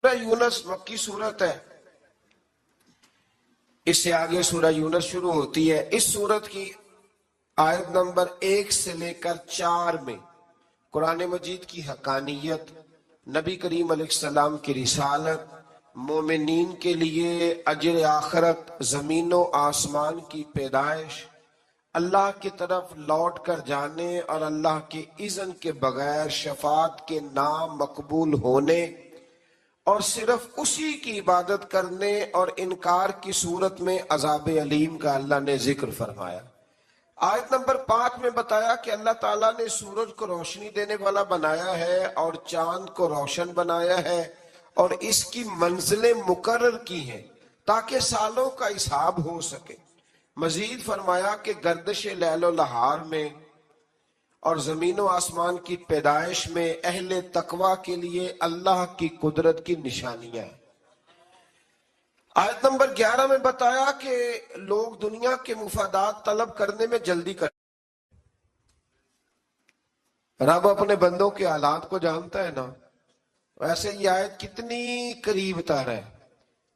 سورہ یونس مکی صورت ہے، اس سے آگے سورہ یونس شروع ہوتی ہے۔ اس صورت کی آیت نمبر 1 سے لے کر 4 میں قرآن مجید کی حقانیت، نبی کریم علیہ السلام کی رسالت، مومنین کے لیے اجر آخرت، زمین و آسمان کی پیدائش، اللہ کی طرف لوٹ کر جانے اور اللہ کے اذن کے بغیر شفاعت کے نام مقبول ہونے اور صرف اسی کی عبادت کرنے اور انکار کی صورت میں عذاب علیم کا اللہ نے ذکر فرمایا۔ آیت نمبر 5 میں بتایا کہ اللہ تعالیٰ نے سورج کو روشنی دینے والا بنایا ہے اور چاند کو روشن بنایا ہے اور اس کی منزلیں مقرر کی ہیں تاکہ سالوں کا حساب ہو سکے۔ مزید فرمایا کہ گردش لیل و نہار میں اور زمین و آسمان کی پیدائش میں اہل تقوی کے لیے اللہ کی قدرت کی نشانیاں ہیں۔ آیت نمبر 11 میں بتایا کہ لوگ دنیا کے مفادات طلب کرنے میں جلدی کرتے ہیں۔ رب اپنے بندوں کے حالات کو جانتا ہے نا، ویسے یہ آیت کتنی قریب تر ہے۔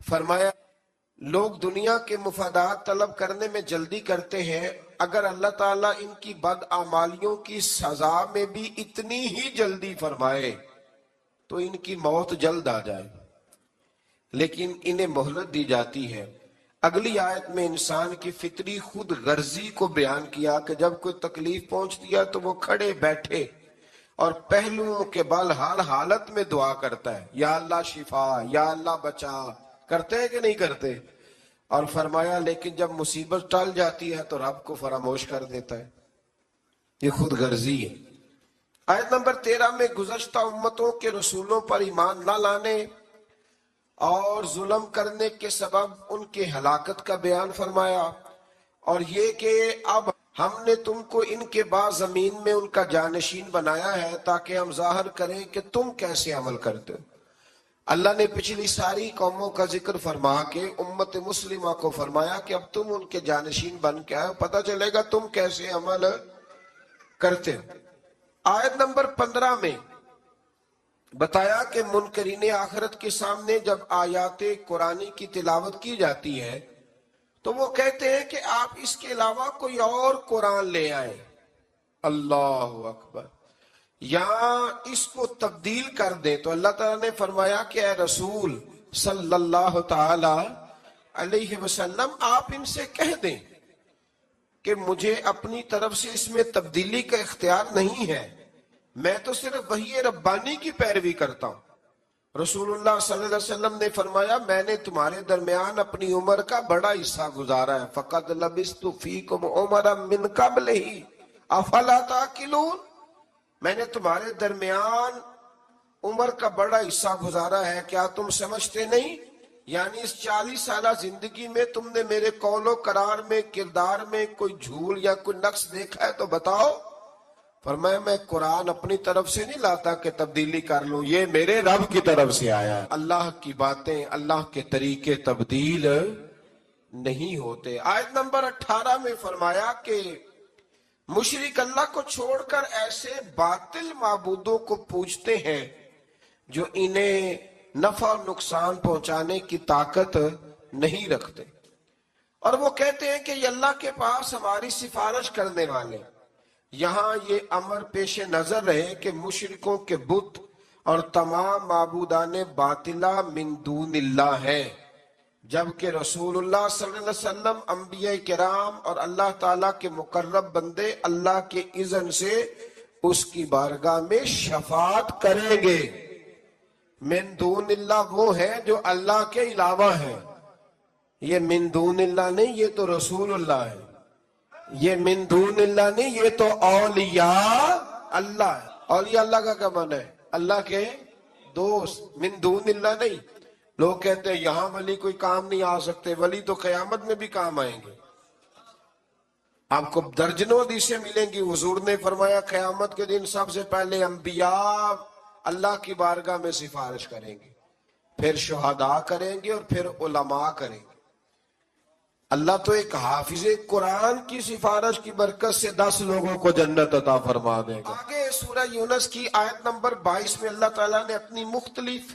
فرمایا لوگ دنیا کے مفادات طلب کرنے میں جلدی کرتے ہیں، اگر اللہ تعالیٰ ان کی بدعمالیوں کی سزا میں بھی اتنی ہی جلدی فرمائے تو ان کی موت جلد آ جائے، لیکن انہیں مہلت دی جاتی ہے۔ اگلی آیت میں انسان کی فطری خود غرضی کو بیان کیا کہ جب کوئی تکلیف پہنچتی ہے تو وہ کھڑے بیٹھے اور پہلوؤں کے بل ہر حالت میں دعا کرتا ہے، یا اللہ شفا، یا اللہ بچا، کرتے ہیں کہ نہیں کرتے؟ اور فرمایا لیکن جب مصیبت ٹل جاتی ہے تو رب کو فراموش کر دیتا ہے۔ یہ خود غرضی ہے۔ آیت نمبر 13 میں گزشتہ امتوں کے رسولوں پر ایمان نہ لانے اور ظلم کرنے کے سبب ان کے ہلاکت کا بیان فرمایا، اور یہ کہ اب ہم نے تم کو ان کے بعد زمین میں ان کا جانشین بنایا ہے تاکہ ہم ظاہر کریں کہ تم کیسے عمل کرتے ہو۔ اللہ نے پچھلی ساری قوموں کا ذکر فرما کے امت مسلمہ کو فرمایا کہ اب تم ان کے جانشین بن کے آئے، پتہ چلے گا تم کیسے عمل کرتے ہو۔ آیت نمبر 15 میں بتایا کہ منکرین آخرت کے سامنے جب آیات قرآنی کی تلاوت کی جاتی ہے تو وہ کہتے ہیں کہ آپ اس کے علاوہ کوئی اور قرآن لے آئیں۔ اللہ اکبر، یہاں اس کو تبدیل کر دیں تو اللہ تعالیٰ نے فرمایا کہ اے رسول صلی اللہ تعالی علیہ وسلم آپ ان سے کہہ دیں کہ مجھے اپنی طرف سے اس میں تبدیلی کا اختیار نہیں ہے، میں تو صرف وحی ربانی کی پیروی کرتا ہوں۔ رسول اللہ صلی اللہ علیہ وسلم نے فرمایا میں نے تمہارے درمیان اپنی عمر کا بڑا حصہ گزارا ہے، فقد لبثت فیکم عمرا من قبلہ افلا تعقلون، میں نے تمہارے درمیان عمر کا بڑا حصہ گزارا ہے، کیا تم سمجھتے نہیں؟ یعنی اس 40 سالہ زندگی میں تم نے میرے قول و قرار میں، کردار میں کوئی جھول یا کوئی نقص دیکھا ہے تو بتاؤ۔ فرمایا میں قرآن اپنی طرف سے نہیں لاتا کہ تبدیلی کر لوں، یہ میرے رب کی طرف سے آیا ہے۔ اللہ کی باتیں، اللہ کے طریقے تبدیل نہیں ہوتے۔ آیت نمبر 18 میں فرمایا کہ مشرک اللہ کو چھوڑ کر ایسے باطل معبودوں کو پوجتے ہیں جو انہیں نفع و نقصان پہنچانے کی طاقت نہیں رکھتے، اور وہ کہتے ہیں کہ یہ اللہ کے پاس ہماری سفارش کرنے والے۔ یہاں یہ امر پیش نظر رہے کہ مشرکوں کے بت اور تمام معبودان باطلہ من دون اللہ ہیں، جبکہ رسول اللہ صلی اللہ علیہ وسلم، انبیاء کرام اور اللہ تعالیٰ کے مقرب بندے اللہ کے اذن سے اس کی بارگاہ میں شفاعت کریں گے۔ من دون اللہ وہ ہیں جو اللہ کے علاوہ ہیں، یہ من دون اللہ نہیں، یہ تو رسول اللہ ہے۔ یہ من دون اللہ نہیں، یہ تو اولیاء اللہ ہے۔ اولیاء اللہ کا کیا معنی ہے؟ اللہ کے دوست، من دون اللہ نہیں۔ لوگ کہتے ہیں یہاں ولی کوئی کام نہیں آ سکتے، ولی تو قیامت میں بھی کام آئیں گے۔ آپ کو درجنوں حدیثیں ملیں گی، حضور نے فرمایا قیامت کے دن سب سے پہلے انبیاء اللہ کی بارگاہ میں سفارش کریں گے، پھر شہداء کریں گے اور پھر علماء کریں گے۔ اللہ تو ایک حافظ قرآن کی سفارش کی برکت سے 10 لوگوں کو جنت عطا فرما دے گا۔ آگے سورہ یونس کی آیت نمبر 22 میں اللہ تعالیٰ نے اپنی مختلف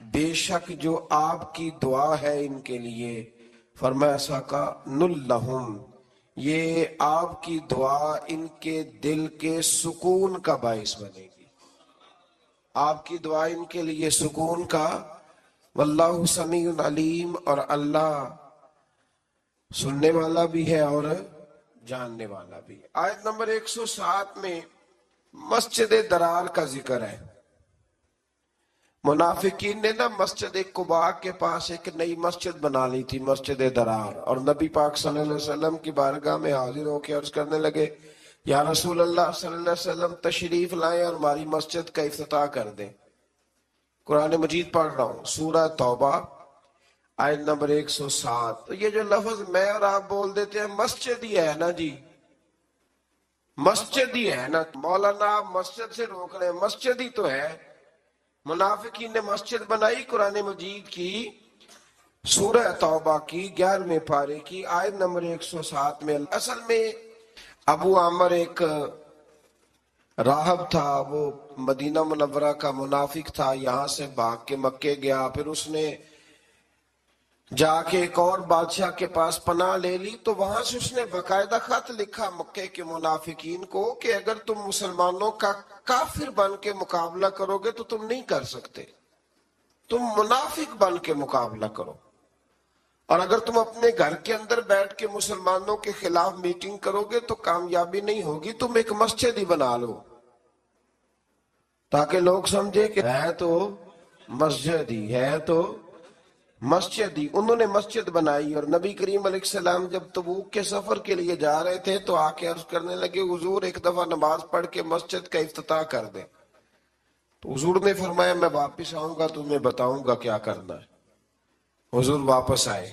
بے شک جو آپ کی دعا ہے ان کے لیے، فرمایا سکن لہم، یہ آپ کی دعا ان کے دل کے سکون کا باعث بنے گی، آپ کی دعا ان کے لیے سکون کا۔ واللہ سمیع علیم، اور اللہ سننے والا بھی ہے اور جاننے والا بھی۔ آیت نمبر 107 میں مسجد درار کا ذکر ہے۔ منافقین نے نا مسجد قباء کے پاس ایک نئی مسجد بنا لی تھی، مسجد درار، اور نبی پاک صلی اللہ علیہ وسلم کی بارگاہ میں حاضر ہو کے عرض کرنے لگے، یا رسول اللہ صلی اللہ علیہ وسلم تشریف لائیں اور ہماری مسجد کا افتتاح کر دیں۔ قرآن مجید پڑھ رہا ہوں، سورہ توبہ آیت نمبر 107۔ تو یہ جو لفظ میں اور آپ بول دیتے ہیں مسجد ہی ہے نا جی، مسجد ہی ہے نا، مولانا آپ مسجد سے روک رہے ہیں، مسجد ہی تو ہے۔ منافقین نے مسجد بنائی قرآن مجید کی سورہ توبہ کی 11ویں پارے کی آیت نمبر 107 میں۔ اصل میں ابو عامر ایک راہب تھا، وہ مدینہ منورہ کا منافق تھا، یہاں سے بھاگ کے مکے گیا، پھر اس نے جا کے ایک اور بادشاہ کے پاس پناہ لے لی، تو وہاں سے اس نے باقاعدہ خط لکھا مکے کے منافقین کو کہ اگر تم مسلمانوں کا کافر بن کے مقابلہ کرو گے تو تم نہیں کر سکتے، تم منافق بن کے مقابلہ کرو، اور اگر تم اپنے گھر کے اندر بیٹھ کے مسلمانوں کے خلاف میٹنگ کرو گے تو کامیابی نہیں ہوگی، تم ایک مسجد ہی بنا لو تاکہ لوگ سمجھے کہ ہے تو مسجد ہی ہے، تو مسجد ہی۔ انہوں نے مسجد بنائی، اور نبی کریم علیہ السلام جب تبوک کے سفر کے لیے جا رہے تھے تو آ کے عرض کرنے لگے، حضور ایک دفعہ نماز پڑھ کے مسجد کا افتتاح کر دیں۔ تو حضور نے فرمایا میں واپس آؤں گا تو تمہیں بتاؤں گا کیا کرنا ہے۔ حضور واپس آئے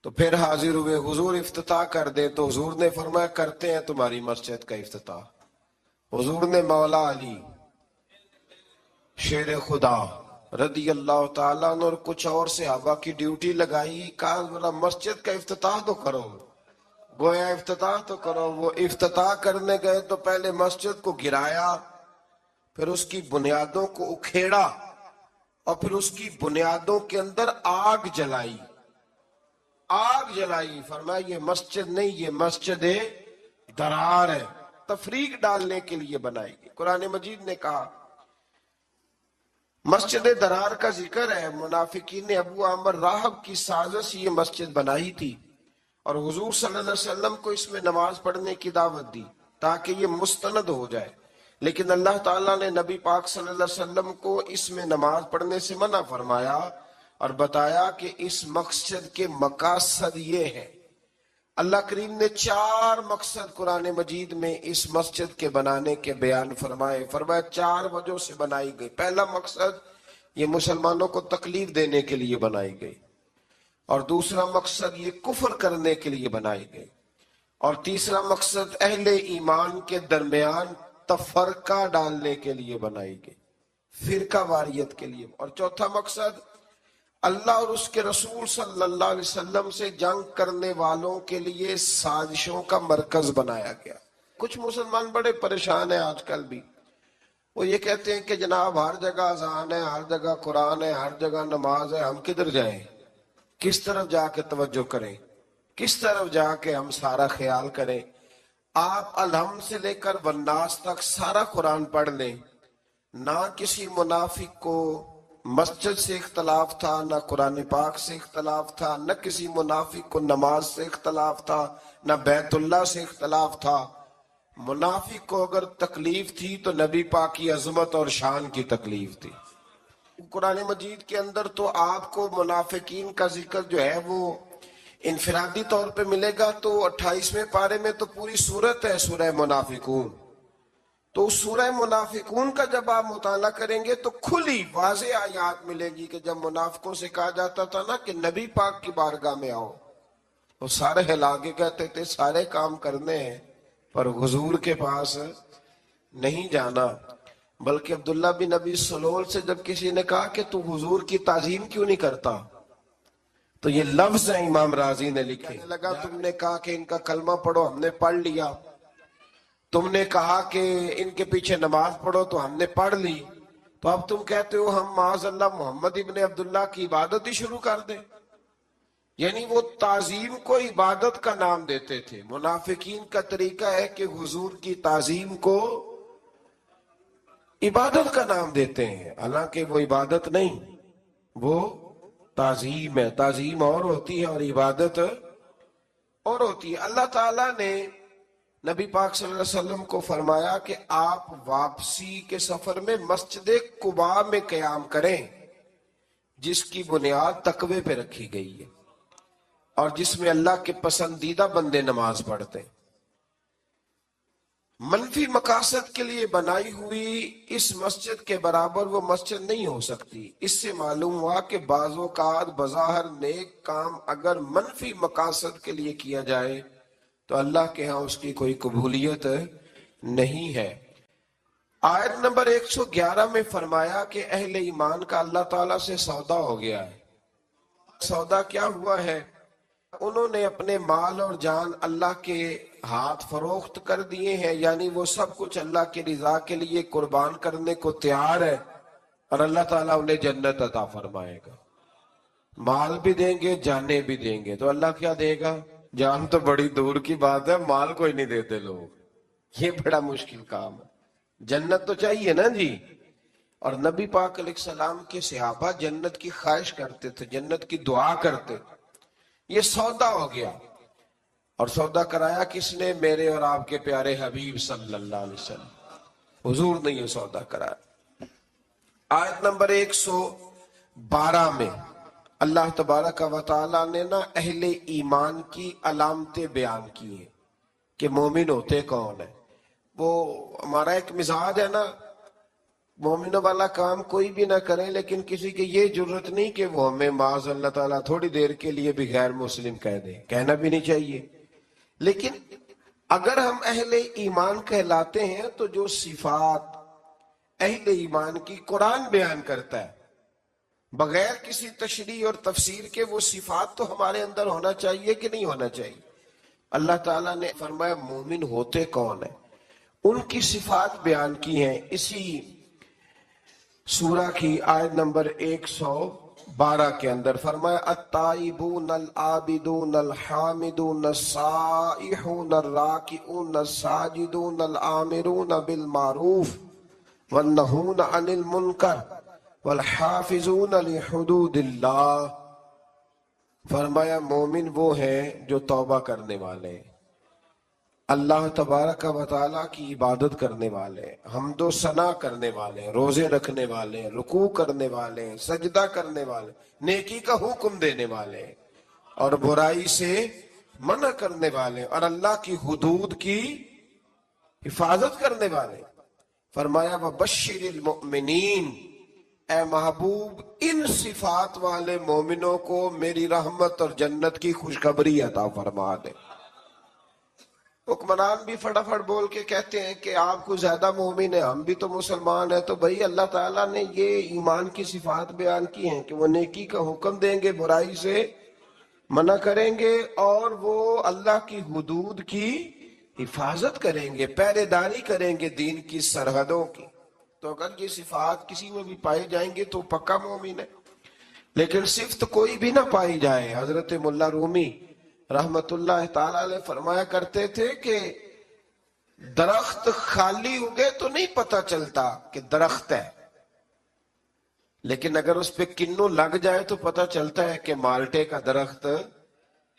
تو پھر حاضر ہوئے، حضور افتتاح کر دے، تو حضور نے فرمایا کرتے ہیں تمہاری مسجد کا افتتاح۔ حضور نے مولا علی شیر خدا رضی اللہ تعالیٰ عنہ اور کچھ اور صحابہ کی ڈیوٹی لگائی، کہا ذرا مسجد کا افتتاح تو کرو، گویا افتتاح تو کرو۔ وہ افتتاح کرنے گئے تو پہلے مسجد کو گرایا، پھر اس کی بنیادوں کو اکھیڑا، اور پھر اس کی بنیادوں کے اندر آگ جلائی، آگ جلائی۔ فرمایا یہ مسجد نہیں، یہ مسجد درار ہے، تفریق ڈالنے کے لیے بنائی گئی۔ قرآن مجید نے کہا مسجد درار کا ذکر ہے، منافقین نے ابو عامر راہب کی سازش یہ مسجد بنائی تھی، اور حضور صلی اللہ علیہ وسلم کو اس میں نماز پڑھنے کی دعوت دی تاکہ یہ مستند ہو جائے، لیکن اللہ تعالیٰ نے نبی پاک صلی اللہ علیہ وسلم کو اس میں نماز پڑھنے سے منع فرمایا، اور بتایا کہ اس مقصد کے مقاصد یہ ہے۔ اللہ کریم نے 4 مقصد قرآن مجید میں اس مسجد کے بنانے کے بیان فرمائے۔ فرمایا 4 وجہ سے بنائی گئی۔ پہلا مقصد یہ مسلمانوں کو تکلیف دینے کے لیے بنائی گئی، اور دوسرا مقصد یہ کفر کرنے کے لیے بنائی گئی، اور تیسرا مقصد اہل ایمان کے درمیان تفرقہ ڈالنے کے لیے بنائی گئی، فرقہ واریت کے لیے، اور چوتھا مقصد اللہ اور اس کے رسول صلی اللہ علیہ وسلم سے جنگ کرنے والوں کے لیے سازشوں کا مرکز بنایا گیا۔ کچھ مسلمان بڑے پریشان ہیں آج کل بھی، وہ یہ کہتے ہیں کہ جناب ہر جگہ اذان ہے، ہر جگہ قرآن ہے، ہر جگہ نماز ہے، ہم کدھر جائیں، کس طرف جا کے توجہ کریں، کس طرف جا کے ہم سارا خیال کریں۔ آپ الحمد سے لے کر والناس تک سارا قرآن پڑھ لیں، نہ کسی منافق کو مسجد سے اختلاف تھا، نہ قرآن پاک سے اختلاف تھا، نہ کسی منافق کو نماز سے اختلاف تھا، نہ بیت اللہ سے اختلاف تھا۔ منافق کو اگر تکلیف تھی تو نبی پاک کی عظمت اور شان کی تکلیف تھی۔ قرآن مجید کے اندر تو آپ کو منافقین کا ذکر جو ہے وہ انفرادی طور پہ ملے گا، تو 28ویں پارے میں تو پوری سورت ہے سورہ منافقون۔ تو سورہ منافقون کا جب آپ مطالعہ کریں گے تو کھلی واضح آیات ملے گی کہ جب منافقوں سے کہا جاتا تھا نا کہ نبی پاک کی بارگاہ میں آؤ، وہ سارے ہلا کے کہتے تھے سارے کام کرنے ہیں پر حضور کے پاس نہیں جانا۔ بلکہ عبداللہ بن ابی سلول سے جب کسی نے کہا کہ تو حضور کی تعظیم کیوں نہیں کرتا، تو یہ لفظ ہے امام رازی نے لکھے، لگا تم نے کہا کہ ان کا کلمہ پڑھو، ہم نے پڑھ لیا، تم نے کہا کہ ان کے پیچھے نماز پڑھو تو ہم نے پڑھ لی، تو اب تم کہتے ہو ہم معاذ اللہ محمد ابن عبداللہ کی عبادت ہی شروع کر دیں. یعنی وہ تعظیم کو عبادت کا نام دیتے تھے. منافقین کا طریقہ ہے کہ حضور کی تعظیم کو عبادت کا نام دیتے ہیں، حالانکہ وہ عبادت نہیں، وہ تعظیم ہے. تعظیم اور ہوتی ہے اور عبادت اور ہوتی ہے. اللہ تعالیٰ نے نبی پاک صلی اللہ علیہ وسلم کو فرمایا کہ آپ واپسی کے سفر میں مسجد قباء میں قیام کریں، جس کی بنیاد تقوی پہ رکھی گئی ہے اور جس میں اللہ کے پسندیدہ بندے نماز پڑھتے ہیں. منفی مقاصد کے لیے بنائی ہوئی اس مسجد کے برابر وہ مسجد نہیں ہو سکتی. اس سے معلوم ہوا کہ بعض اوقات بظاہر نیک کام اگر منفی مقاصد کے لیے کیا جائے تو اللہ کے ہاں اس کی کوئی قبولیت نہیں ہے. آیت نمبر 111 میں فرمایا کہ اہل ایمان کا اللہ تعالیٰ سے سودا ہو گیا ہے. سودا کیا ہوا ہے؟ انہوں نے اپنے مال اور جان اللہ کے ہاتھ فروخت کر دیے ہیں، یعنی وہ سب کچھ اللہ کی رضا کے لیے قربان کرنے کو تیار ہے، اور اللہ تعالیٰ انہیں جنت عطا فرمائے گا. مال بھی دیں گے، جانیں بھی دیں گے. تو اللہ کیا دے گا؟ جان تو بڑی دور کی بات ہے، مال کوئی نہیں دیتے لوگ، یہ بڑا مشکل کام ہے. جنت تو چاہیے نا جی. اور نبی پاک علیہ السلام کے صحابہ جنت کی خواہش کرتے تھے، جنت کی دعا کرتے تھے. یہ سودا ہو گیا. اور سودا کرایا کس نے؟ میرے اور آپ کے پیارے حبیب صلی اللہ علیہ وسلم. حضور نے یہ سودا کرایا. آیت نمبر 112 میں اللہ تبارک و تعالیٰ نے نا اہل ایمان کی علامتیں بیان کی ہیں کہ مومن ہوتے کون ہیں. وہ ہمارا ایک مزاج ہے نا، مومنوں والا کام کوئی بھی نہ کریں، لیکن کسی کی یہ جرت نہیں کہ وہ ہمیں معاذ اللہ تعالیٰ تھوڑی دیر کے لیے بھی غیر مسلم کہہ دیں. کہنا بھی نہیں چاہیے. لیکن اگر ہم اہل ایمان کہلاتے ہیں تو جو صفات اہل ایمان کی قرآن بیان کرتا ہے بغیر کسی تشریح اور تفسیر کے، وہ صفات تو ہمارے اندر ہونا چاہیے کہ نہیں ہونا چاہیے. اللہ تعالیٰ نے فرمایا مومن ہوتے کون ہیں، ان کی صفات بیان کی ہیں اسی سورہ کی آیت نمبر 112 کے اندر. فرمایا التائبون العابدون الحامدون السائحون الراکعون الساجدون الآمرون بالمعروف والنہون عن المنکر والحافظون لحدود اللہ. فرمایا مومن وہ ہیں جو توبہ کرنے والے، اللہ تبارک و تعالیٰ کی عبادت کرنے والے، حمد و ثنا کرنے والے، روزے رکھنے والے، رکوع کرنے والے، سجدہ کرنے والے، نیکی کا حکم دینے والے اور برائی سے منع کرنے والے اور اللہ کی حدود کی حفاظت کرنے والے. فرمایا وَبَشِّرِ الْمُؤْمِنِينَ، اے محبوب ان صفات والے مومنوں کو میری رحمت اور جنت کی خوشخبری عطا فرما دے. حکمران بھی فٹافٹ بول کے کہتے ہیں کہ آپ کو زیادہ مومن ہیں، ہم بھی تو مسلمان ہیں. تو بھائی اللہ تعالیٰ نے یہ ایمان کی صفات بیان کی ہیں کہ وہ نیکی کا حکم دیں گے، برائی سے منع کریں گے اور وہ اللہ کی حدود کی حفاظت کریں گے، پہرے داری کریں گے دین کی سرحدوں کی. تو اگر یہ صفات کسی میں بھی پائی جائیں گے تو پکا مومن ہے. لیکن صفت کوئی بھی نہ پائی جائے. حضرت مولا رومی رحمت اللہ تعالی علیہ فرمایا کرتے تھے کہ درخت خالی اگے تو نہیں پتا چلتا کہ درخت ہے، لیکن اگر اس پہ کنو لگ جائے تو پتا چلتا ہے کہ مالٹے کا درخت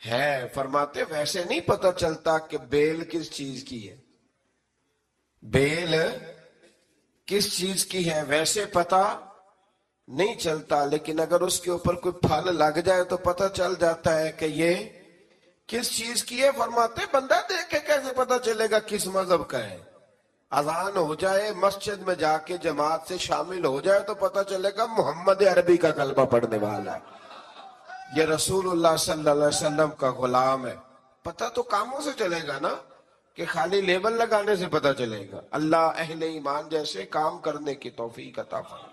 ہے. فرماتے ویسے نہیں پتا چلتا کہ بیل کس چیز کی ہے، بیل کس چیز کی ہے ویسے پتا نہیں چلتا، لیکن اگر اس کے اوپر کوئی پھل لگ جائے تو پتا چل جاتا ہے کہ یہ کس چیز کی ہے. فرماتے بندہ دیکھ کے کیسے پتا چلے گا کس مذہب کا ہے؟ اذان ہو جائے، مسجد میں جا کے جماعت سے شامل ہو جائے تو پتا چلے گا محمد عربی کا کلمہ پڑھنے والا ہے، یہ رسول اللہ صلی اللہ علیہ وسلم کا غلام ہے. پتا تو کاموں سے چلے گا نا، کہ خالی لیبل لگانے سے پتا چلے گا. اللہ اہل ایمان جیسے کام کرنے کی توفیق عطا فرمائے.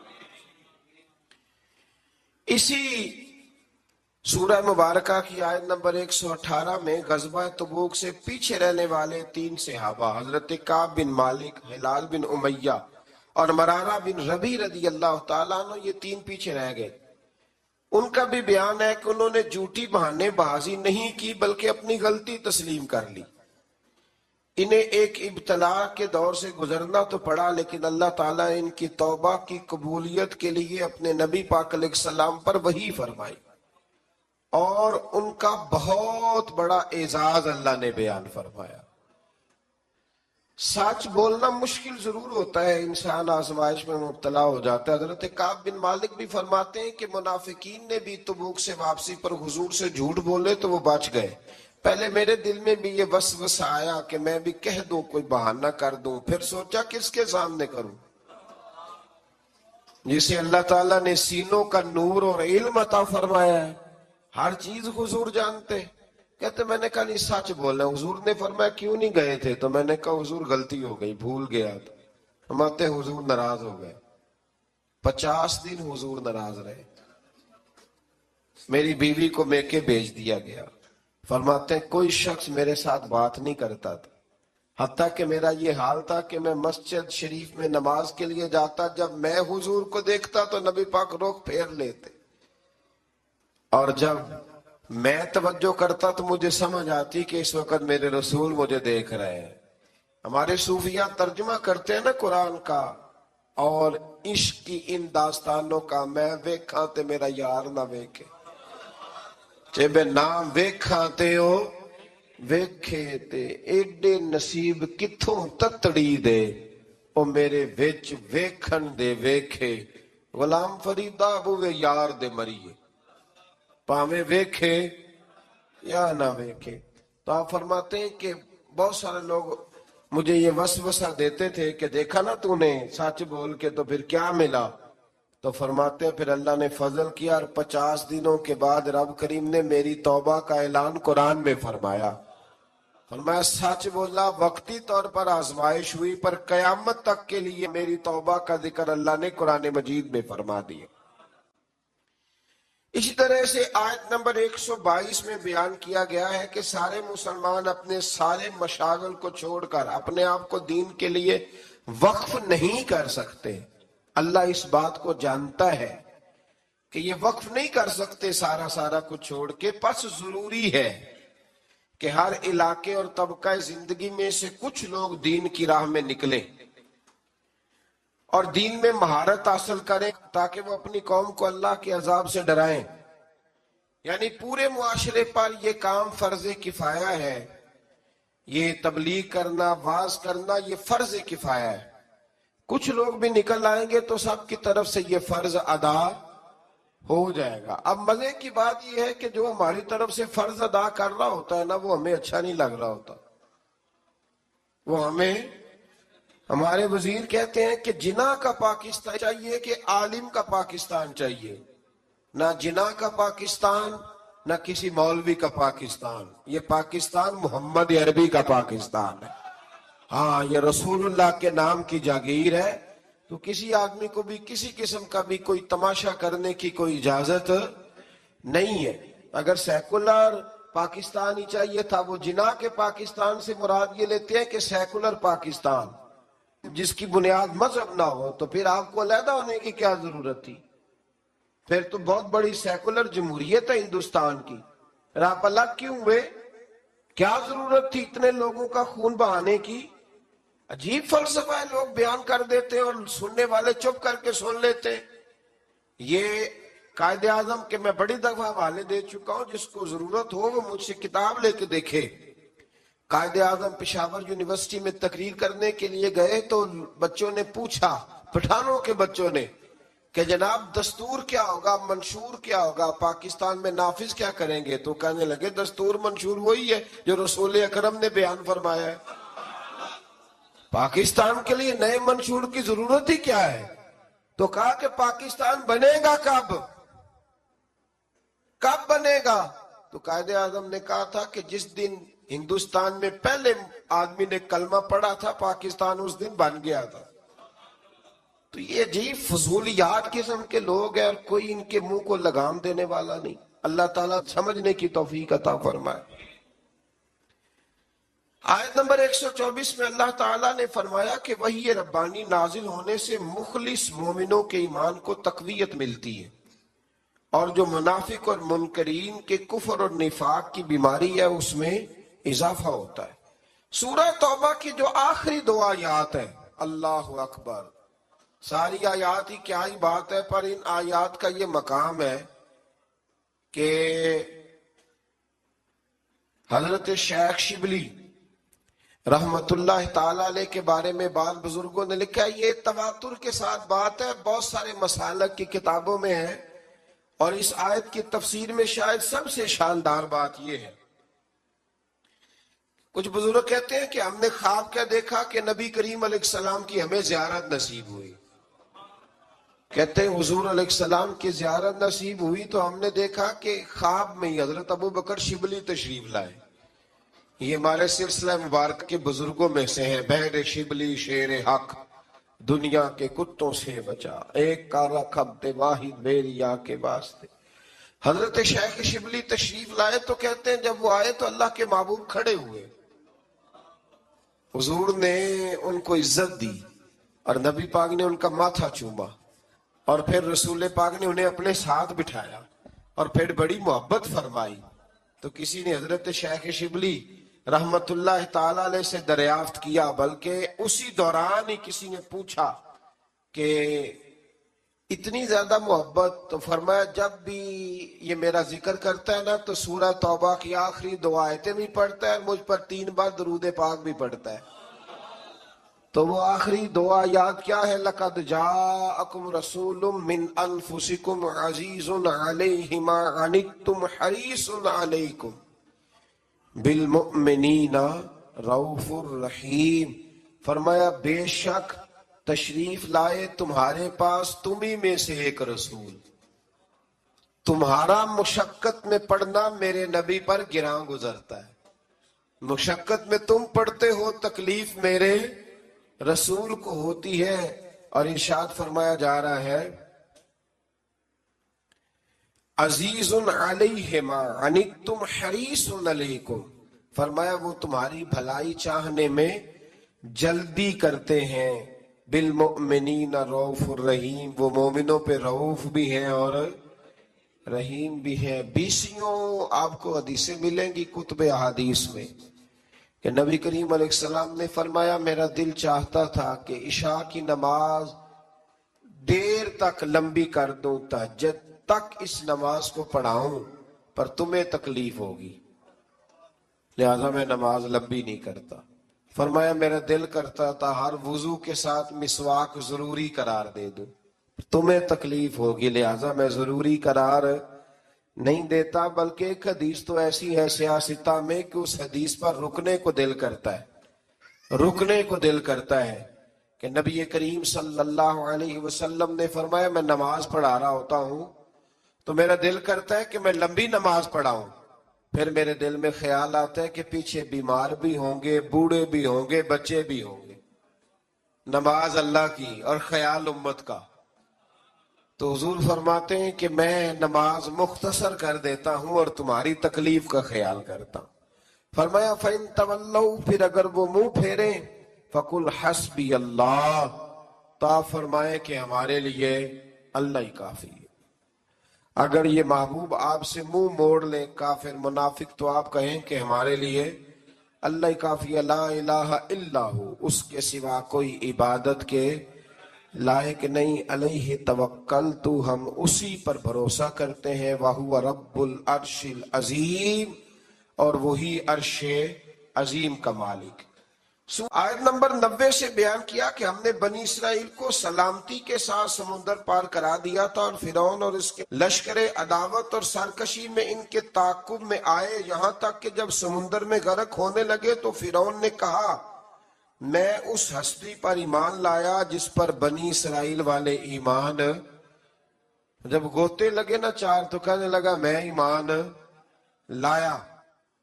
اسی سورہ مبارکہ کی آیت نمبر 118 میں غزوہ تبوک سے پیچھے رہنے والے 3 صحابہ حضرت کعب بن مالک، ہلال بن امیہ اور مرارہ بن ربی رضی اللہ تعالیٰ عنہ، یہ 3 پیچھے رہ گئے. ان کا بھی بیان ہے کہ انہوں نے جھوٹی بہانے بازی نہیں کی بلکہ اپنی غلطی تسلیم کر لی. انہیں ایک ابتلا کے دور سے گزرنا تو پڑا، لیکن اللہ تعالیٰ نے ان کی توبہ کی قبولیت کے لیے اپنے نبی پاک علیہ السلام پر وحی فرمائی، اور ان کا بہت بڑا اعزاز اللہ نے بیان فرمایا. سچ بولنا مشکل ضرور ہوتا ہے، انسان آزمائش میں مبتلا ہو جاتا ہے. حضرت کعب بن مالک بھی فرماتے ہیں کہ منافقین نے بھی تبوک سے واپسی پر حضور سے جھوٹ بولے تو وہ بچ گئے. پہلے میرے دل میں بھی یہ وسوسہ آیا کہ میں بھی کہہ دوں، کوئی بہانہ کر دوں، پھر سوچا کس کے سامنے کروں. جسے اللہ تعالیٰ نے سینوں کا نور اور علم عطا فرمایا ہے، ہر چیز حضور جانتے. کہتے میں نے کہا نہیں سچ بولنا. حضور نے فرمایا کیوں نہیں گئے تھے؟ تو میں نے کہا حضور غلطی ہو گئی، بھول گیا تھا. فرماتے حضور ناراض ہو گئے. 50 دن حضور ناراض رہے. میری بیوی کو میکے بھیج دیا گیا. فرماتے ہیں کوئی شخص میرے ساتھ بات نہیں کرتا تھا، حتیٰ کہ میرا یہ حال تھا کہ میں مسجد شریف میں نماز کے لیے جاتا، جب میں حضور کو دیکھتا تو نبی پاک رخ پھیر لیتے، اور جب میں توجہ کرتا تو مجھے سمجھ آتی کہ اس وقت میرے رسول مجھے دیکھ رہے ہیں. ہمارے صوفیہ ترجمہ کرتے ہیں نا قرآن کا، اور عشق کی ان داستانوں کا، میں ویکھاں تے میرا یار نہ ویکھے، چے بے نام ویکھاں تے او ویکھے تے ایڈے نصیب کتھوں تتڑی دے او میرے وچ ویکھن دے ویکھے. غلام فریدہ بوے یار دے مریے، پاویں ویکھے یا نہ ویکھے. تو آپ فرماتے ہیں کہ بہت سارے لوگ مجھے یہ وسوسہ دیتے تھے کہ دیکھا نا تو نے سچ بول کے تو پھر کیا ملا. تو فرماتے ہیں پھر اللہ نے فضل کیا، اور 50 دنوں کے بعد رب کریم نے میری توبہ کا اعلان قرآن میں فرمایا. فرمایا سچ بولا، وقتی طور پر آزمائش ہوئی، پر قیامت تک کے لیے میری توبہ کا ذکر اللہ نے قرآن مجید میں فرما دیا. اسی طرح سے آیت نمبر 122 میں بیان کیا گیا ہے کہ سارے مسلمان اپنے سارے مشاغل کو چھوڑ کر اپنے آپ کو دین کے لیے وقف نہیں کر سکتے. اللہ اس بات کو جانتا ہے کہ یہ وقف نہیں کر سکتے سارا کچھ چھوڑ کے. پس ضروری ہے کہ ہر علاقے اور طبقہ زندگی میں سے کچھ لوگ دین کی راہ میں نکلیں اور دین میں مہارت حاصل کریں، تاکہ وہ اپنی قوم کو اللہ کے عذاب سے ڈرائیں. یعنی پورے معاشرے پر یہ کام فرض کفایہ ہے. یہ تبلیغ کرنا، واعظ کرنا، یہ فرض کفایہ ہے. کچھ لوگ بھی نکل آئیں گے تو سب کی طرف سے یہ فرض ادا ہو جائے گا. اب مزے کی بات یہ ہے کہ جو ہماری طرف سے فرض ادا کر رہا ہوتا ہے نا، وہ ہمیں اچھا نہیں لگ رہا ہوتا. وہ ہمارے وزیر کہتے ہیں کہ جناح کا پاکستان چاہیے کہ عالم کا پاکستان چاہیے، نہ جناح کا پاکستان نہ کسی مولوی کا پاکستان. یہ پاکستان محمد عربی کا پاکستان ہے. ہاں، یہ رسول اللہ کے نام کی جاگیر ہے، تو کسی آدمی کو بھی کسی قسم کا بھی کوئی تماشا کرنے کی کوئی اجازت نہیں ہے. اگر سیکولر پاکستان ہی چاہیے تھا، وہ جناح کے پاکستان سے مراد یہ لیتے ہیں کہ سیکولر پاکستان جس کی بنیاد مذہب نہ ہو، تو پھر آپ کو علیحدہ ہونے کی کیا ضرورت تھی؟ پھر تو بہت بڑی سیکولر جمہوریت ہے ہندوستان کی، پھر آپ الگ کیوں ہوئے؟ کیا ضرورت تھی اتنے لوگوں کا خون بہانے کی؟ عجیب فلسفہ ہے، لوگ بیان کر دیتے ہیں اور سننے والے چپ کر کے سن لیتے. یہ قائد اعظم کے میں بڑی دفعہ حوالے دے چکا ہوں، جس کو ضرورت ہو وہ مجھ سے کتاب لے کے دیکھے. قائد اعظم پشاور یونیورسٹی میں تقریر کرنے کے لیے گئے تو بچوں نے پوچھا، پٹھانوں کے بچوں نے، کہ جناب دستور کیا ہوگا، منشور کیا ہوگا، پاکستان میں نافذ کیا کریں گے؟ تو کہنے لگے دستور منشور وہی ہے جو رسول اکرم نے بیان فرمایا ہے. پاکستان کے لیے نئے منشور کی ضرورت ہی کیا ہے؟ تو کہا کہ پاکستان بنے گا کب بنے گا؟ تو قائد اعظم نے کہا تھا کہ جس دن ہندوستان میں پہلے آدمی نے کلمہ پڑھا تھا، پاکستان اس دن بن گیا تھا. تو یہ عجیب فضولیات قسم کے لوگ ہیں اور کوئی ان کے منہ کو لگام دینے والا نہیں. اللہ تعالیٰ سمجھنے کی توفیق عطا فرمائے. آیت نمبر 124 میں اللہ تعالیٰ نے فرمایا کہ وحی ربانی نازل ہونے سے مخلص مومنوں کے ایمان کو تقویت ملتی ہے، اور جو منافق اور منکرین کے کفر اور نفاق کی بیماری ہے اس میں اضافہ ہوتا ہے۔ سورہ توبہ کی جو آخری دو آیات ہیں، اللہ اکبر، ساری آیات ہی کیا ہی بات ہے، پر ان آیات کا یہ مقام ہے کہ حضرت شیخ شبلی رحمت اللہ تعالیٰ علیہ کے بارے میں بعض بزرگوں نے لکھا ہے، یہ تواتر کے ساتھ بات ہے، بہت سارے مسالک کی کتابوں میں ہے، اور اس آیت کی تفسیر میں شاید سب سے شاندار بات یہ ہے۔ کچھ بزرگ کہتے ہیں کہ ہم نے خواب کیا دیکھا کہ نبی کریم علیہ السلام کی ہمیں زیارت نصیب ہوئی۔ کہتے ہیں حضور علیہ السلام کی زیارت نصیب ہوئی تو ہم نے دیکھا کہ خواب میں ہی حضرت ابو بکر شبلی تشریف لائے۔ یہ ہمارے سلسلہ مبارک کے بزرگوں میں سے ہیں، بہر شبلی شیر حق دنیا کے کتوں سے بچا، ایک کارا خبت واحد میری آ کے واسطے۔ حضرت شیخ شبلی تشریف لائے تو کہتے ہیں جب وہ آئے تو اللہ کے محبوب کھڑے ہوئے، حضور نے ان کو عزت دی اور نبی پاک نے ان کا ماتھا چوما، اور پھر رسول پاک نے انہیں اپنے ساتھ بٹھایا اور پھر بڑی محبت فرمائی۔ تو کسی نے حضرت شیخ شبلی رحمت اللہ تعالیٰ علیہ سے دریافت کیا، بلکہ اسی دوران ہی کسی نے پوچھا کہ اتنی زیادہ محبت، تو فرمایا جب بھی یہ میرا ذکر کرتا ہے نا تو سورہ توبہ کی آخری دو آیتیں بھی پڑھتا ہے، مجھ پر 3 بار درود پاک بھی پڑھتا ہے۔ تو وہ آخری دو آیات کیا ہے؟ لَقَدْ جَاءَكُمْ رَسُولٌ مِّنْ أَنفُسِكُمْ عَزِيزٌ عَلَيْهِ مَا عَنِتُّمْ حَرِيصٌ عَلَيْكُمْ بِالْمُؤْمِنِينَ رَءُوفٌ رَحِيمٌ۔ فرمایا بے شک تشریف لائے تمہارے پاس تمہیں میں سے ایک رسول، تمہارا مشقت میں پڑھنا میرے نبی پر گراں گزرتا ہے، مشقت میں تم پڑھتے ہو، تکلیف میرے رسول کو ہوتی ہے۔ اور ارشاد فرمایا جا رہا ہے عزیز علیہ ما عنتم حریص علیکم، فرمایا وہ تمہاری بھلائی چاہنے میں جلدی کرتے ہیں، بالمؤمنین رؤوف الرحیم، وہ مومنوں پہ رؤوف بھی ہیں اور رحیم بھی ہیں۔ 20 آپ کو حدیثیں ملیں گی کتب احادیث میں کہ نبی کریم علیہ السلام نے فرمایا میرا دل چاہتا تھا کہ عشاء کی نماز دیر تک لمبی کر دوں، تہجد تک اس نماز کو پڑھاؤں، پر تمہیں تکلیف ہوگی لہذا میں نماز لمبی نہیں کرتا۔ فرمایا میرا دل کرتا تھا ہر وضو کے ساتھ مسواک ضروری قرار دے دوں، تمہیں تکلیف ہوگی لہذا میں ضروری قرار نہیں دیتا، بلکہ ایک حدیث تو ایسی ہے سیاستہ میں کہ اس حدیث پر رکنے کو دل کرتا ہے، رکنے کو دل کرتا ہے کہ نبی کریم صلی اللہ علیہ وسلم نے فرمایا میں نماز پڑھا رہا ہوتا ہوں تو میرا دل کرتا ہے کہ میں لمبی نماز پڑھاؤں، پھر میرے دل میں خیال آتا ہے کہ پیچھے بیمار بھی ہوں گے، بوڑھے بھی ہوں گے، بچے بھی ہوں گے، نماز اللہ کی اور خیال امت کا۔ تو حضور فرماتے ہیں کہ میں نماز مختصر کر دیتا ہوں اور تمہاری تکلیف کا خیال کرتا ہوں۔ فرمایا فَإِن تَوَلَّوْا، پھر اگر وہ منہ پھیریں، فَقُلْ حَسْبِيَ اللَّهُ، تو آپ فرمائیں کہ ہمارے لیے اللہ ہی کافی ہے۔ اگر یہ محبوب آپ سے منہ موڑ لیں کافر منافق تو آپ کہیں کہ ہمارے لیے اللہ ہی کافی ہے، لا الہ الا ہو، اس کے سوا کوئی عبادت کے لائق نہیں، علیہ توکلت، ہم اسی پر بھروسہ کرتے ہیں، وَهُوَ رَبُّ الْعَرْشِ الْعَظِيمِ، اور وہی عرش عظیم کا مالک۔ آیت نمبر 90 سے بیان کیا کہ ہم نے بنی اسرائیل کو سلامتی کے ساتھ سمندر پار کرا دیا تھا، اور فرعون اور اس کے لشکر عداوت اور سرکشی میں ان کے تعاقب میں آئے، یہاں تک کہ جب سمندر میں غرق ہونے لگے تو فرعون نے کہا میں اس ہستی پر ایمان لایا جس پر بنی اسرائیل والے ایمان، جب گوتے لگے نا 4 تو کہنے لگا میں ایمان لایا،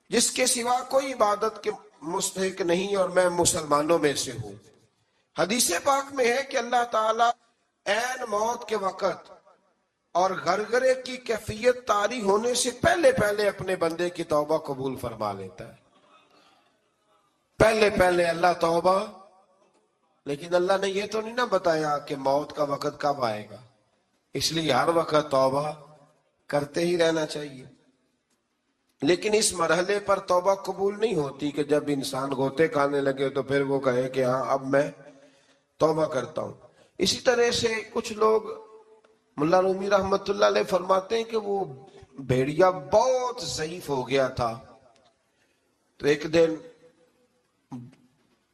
جس کے سوا کوئی عبادت کے مستحق نہیں، اور میں مسلمانوں میں سے ہوں۔ حدیث پاک میں ہے کہ اللہ تعالیٰ عین موت کے وقت اور غرغرے کی کیفیت طاری ہونے سے پہلے اپنے بندے کی توبہ قبول فرما لیتا ہے۔ پہلے پہلے اللہ توبہ، لیکن اللہ نے یہ تو نہیں نہ بتایا کہ موت کا وقت کب آئے گا، اس لیے ہر وقت توبہ کرتے ہی رہنا چاہیے۔ لیکن اس مرحلے پر توبہ قبول نہیں ہوتی کہ جب انسان غوطے کھانے لگے تو پھر وہ کہے کہ ہاں اب میں توبہ کرتا ہوں۔ اسی طرح سے کچھ لوگ، ملا رومی رحمت اللہ علیہ فرماتے ہیں کہ وہ بھیڑیا بہت ضعیف ہو گیا تھا، تو ایک دن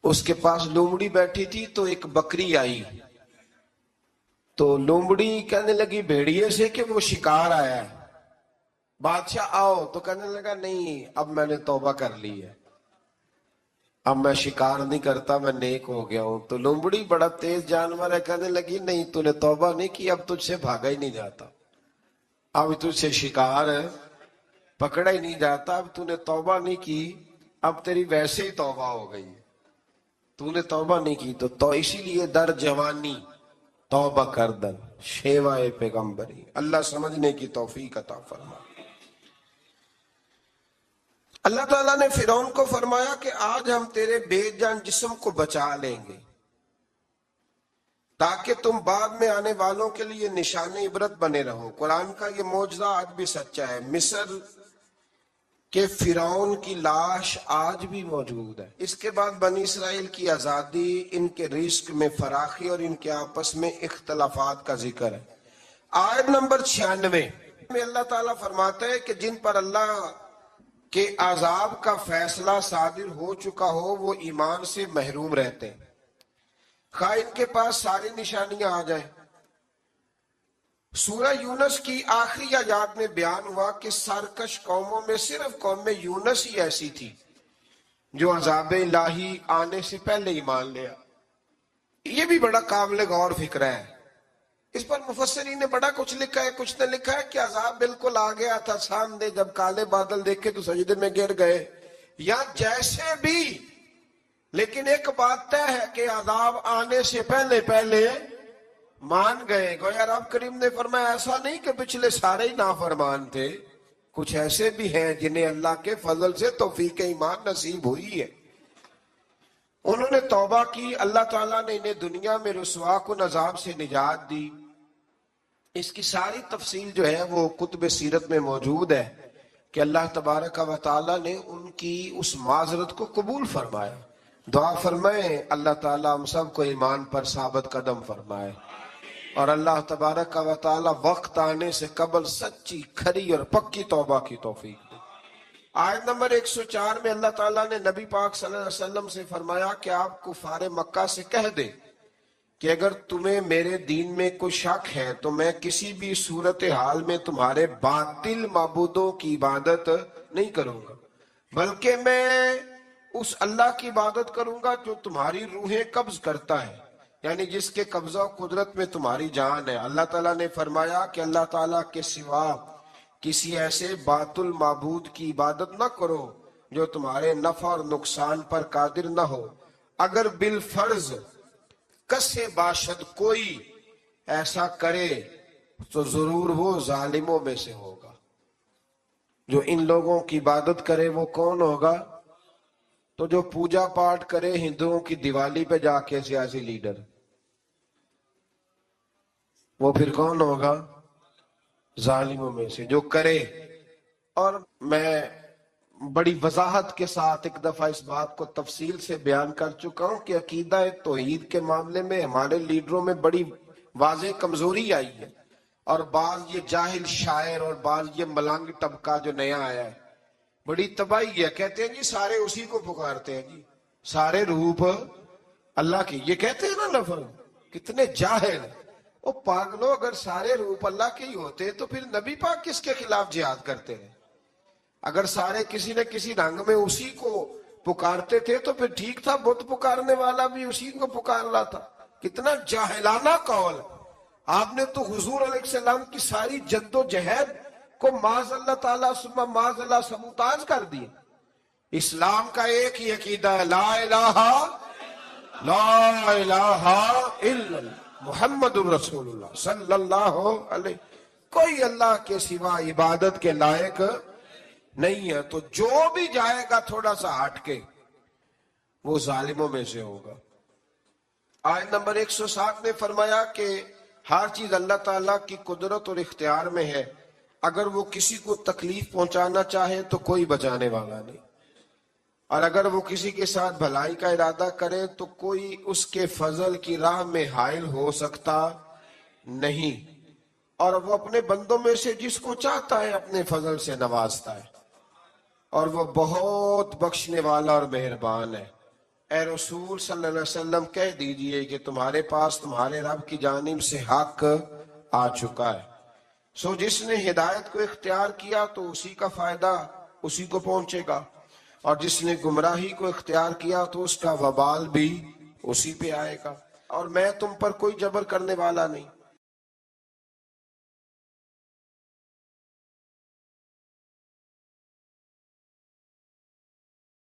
اس کے پاس لومڑی بیٹھی تھی تو ایک بکری آئی، تو لومڑی کہنے لگی بھیڑیے سے کہ وہ شکار آیا ہے، بادشاہ آؤ، تو کہنے لگا نہیں اب میں نے توبہ کر لی ہے، اب میں شکار نہیں کرتا، میں نیک ہو گیا ہوں۔ تو لومڑی بڑا تیز جانور ہے، کہنے لگی نہیں تو نے توبہ نہیں کی، اب تجھ سے بھاگا ہی نہیں جاتا، اب تجھ سے شکار پکڑا ہی نہیں جاتا، اب تو نے توبہ نہیں کی، اب تیری ویسے ہی توبہ ہو گئی، تو نے توبہ نہیں کی تو اسی لیے در جوانی توبہ کردن شیوائے پیغمبری۔ اللہ سمجھنے کی توفیق عطا فرما۔ اللہ تعالیٰ نے فرعون کو فرمایا کہ آج ہم تیرے بے جان جسم کو بچا لیں گے تاکہ تم بعد میں آنے والوں کے لیے نشان عبرت بنے رہو۔ قرآن کا یہ معجزہ آج بھی سچا ہے، مصر کہ فرعون کی لاش آج بھی موجود ہے۔ اس کے بعد بنی اسرائیل کی آزادی، ان کے رزق میں فراخی اور ان کے آپس میں اختلافات کا ذکر ہے۔ آیت نمبر 96 میں اللہ تعالیٰ فرماتا ہے کہ جن پر اللہ کے عذاب کا فیصلہ صادر ہو چکا ہو وہ ایمان سے محروم رہتے ہیں، خواہ ان کے پاس ساری نشانیاں آ جائیں۔ سورہ یونس کی آخری آیات میں بیان ہوا کہ سرکش قوموں میں صرف قوم یونس ہی ایسی تھی جو عذاب الہی آنے سے پہلے ایمان لیا۔ یہ بھی بڑا قابل غور فکر ہے، اس پر مفسرین نے بڑا کچھ لکھا ہے۔ کچھ نے لکھا ہے کہ عذاب بالکل آ گیا تھا سامنے، جب کالے بادل دیکھے تو سجدے میں گر گئے، یا جیسے بھی، لیکن ایک بات طے ہے کہ عذاب آنے سے پہلے پہلے مان گئے۔ گویا رب کریم نے فرمایا ایسا نہیں کہ پچھلے سارے ہی نافرمان تھے، کچھ ایسے بھی ہیں جنہیں اللہ کے فضل سے توفیق ایمان نصیب ہوئی ہے، انہوں نے توبہ کی، اللہ تعالیٰ نے انہیں دنیا میں رسوا کن عذاب سے نجات دی۔ اس کی ساری تفصیل جو ہے وہ کتب سیرت میں موجود ہے کہ اللہ تبارک و تعالیٰ نے ان کی اس معذرت کو قبول فرمایا۔ دعا فرمائیں اللہ تعالیٰ ہم سب کو ایمان پر ثابت قدم فرمائے، اور اللہ تبارک و تعالی وقت آنے سے قبل سچی کھری اور پکی توبہ کی توفیق دے۔ آیت نمبر 104 میں اللہ تعالیٰ نے نبی پاک صلی اللہ علیہ وسلم سے فرمایا کہ آپ کفار مکہ سے کہہ دیں کہ اگر تمہیں میرے دین میں کوئی شک ہے تو میں کسی بھی صورتحال میں تمہارے باطل معبودوں کی عبادت نہیں کروں گا، بلکہ میں اس اللہ کی عبادت کروں گا جو تمہاری روحیں قبض کرتا ہے، یعنی جس کے قبضہ و قدرت میں تمہاری جان ہے۔ اللہ تعالیٰ نے فرمایا کہ اللہ تعالیٰ کے سوا کسی ایسے باطل معبود کی عبادت نہ کرو جو تمہارے نفع اور نقصان پر قادر نہ ہو، اگر بالفرض کسے باشد کوئی ایسا کرے تو ضرور وہ ظالموں میں سے ہوگا۔ جو ان لوگوں کی عبادت کرے وہ کون ہوگا؟ تو جو پوجا پاٹ کرے ہندوؤں کی دیوالی پہ جا کے سیاسی لیڈر، وہ پھر کون ہوگا؟ ظالموں میں سے جو کرے۔ اور میں بڑی وضاحت کے ساتھ ایک دفعہ اس بات کو تفصیل سے بیان کر چکا ہوں کہ عقیدہ توحید کے معاملے میں ہمارے لیڈروں میں بڑی واضح کمزوری آئی ہے، اور بعض یہ جاہل شاعر اور بعض یہ ملنگ طبقہ جو نیا آیا ہے بڑی تباہی ہے، کہتے ہیں جی سارے اسی کو پکارتے ہیں، جی سارے روپ اللہ کی، یہ کہتے ہیں نا لفظ، کتنے جاہل۔ او پاگلو، اگر سارے روپ اللہ کے ہی ہوتے تو پھر نبی پاک کس کے خلاف جہاد کرتے ہیں؟ اگر سارے کسی نہ کسی رنگ میں اسی کو پکارتے تھے تو پھر ٹھیک تھا، بت پکارنے والا بھی اسی کو پکار رہا تھا۔ کتنا جاہلانہ قول۔ آپ نے تو حضور علیہ السلام کی ساری جد و جہد کو معاذ اللہ تعالیٰ ثم معاذ اللہ سبوتاج کر دی۔ اسلام کا ایک ہی عقیدہ ہے، لا الہ الا اللہ محمد الرسول اللہ صلی اللہ علیہ، کوئی اللہ کے سوا عبادت کے لائق نہیں ہے۔ تو جو بھی جائے گا تھوڑا سا ہٹ کے وہ ظالموں میں سے ہوگا۔ آیت نمبر 107 میں فرمایا کہ ہر چیز اللہ تعالیٰ کی قدرت اور اختیار میں ہے، اگر وہ کسی کو تکلیف پہنچانا چاہے تو کوئی بچانے والا نہیں، اور اگر وہ کسی کے ساتھ بھلائی کا ارادہ کرے تو کوئی اس کے فضل کی راہ میں حائل ہو سکتا نہیں، اور وہ اپنے بندوں میں سے جس کو چاہتا ہے اپنے فضل سے نوازتا ہے، اور وہ بہت بخشنے والا اور مہربان ہے۔ اے رسول صلی اللہ علیہ وسلم کہہ دیجئے کہ تمہارے پاس تمہارے رب کی جانب سے حق آ چکا ہے، سو جس نے ہدایت کو اختیار کیا تو اسی کا فائدہ اسی کو پہنچے گا، اور جس نے گمراہی کو اختیار کیا تو اس کا وبال بھی اسی پہ آئے گا، اور میں تم پر کوئی جبر کرنے والا نہیں۔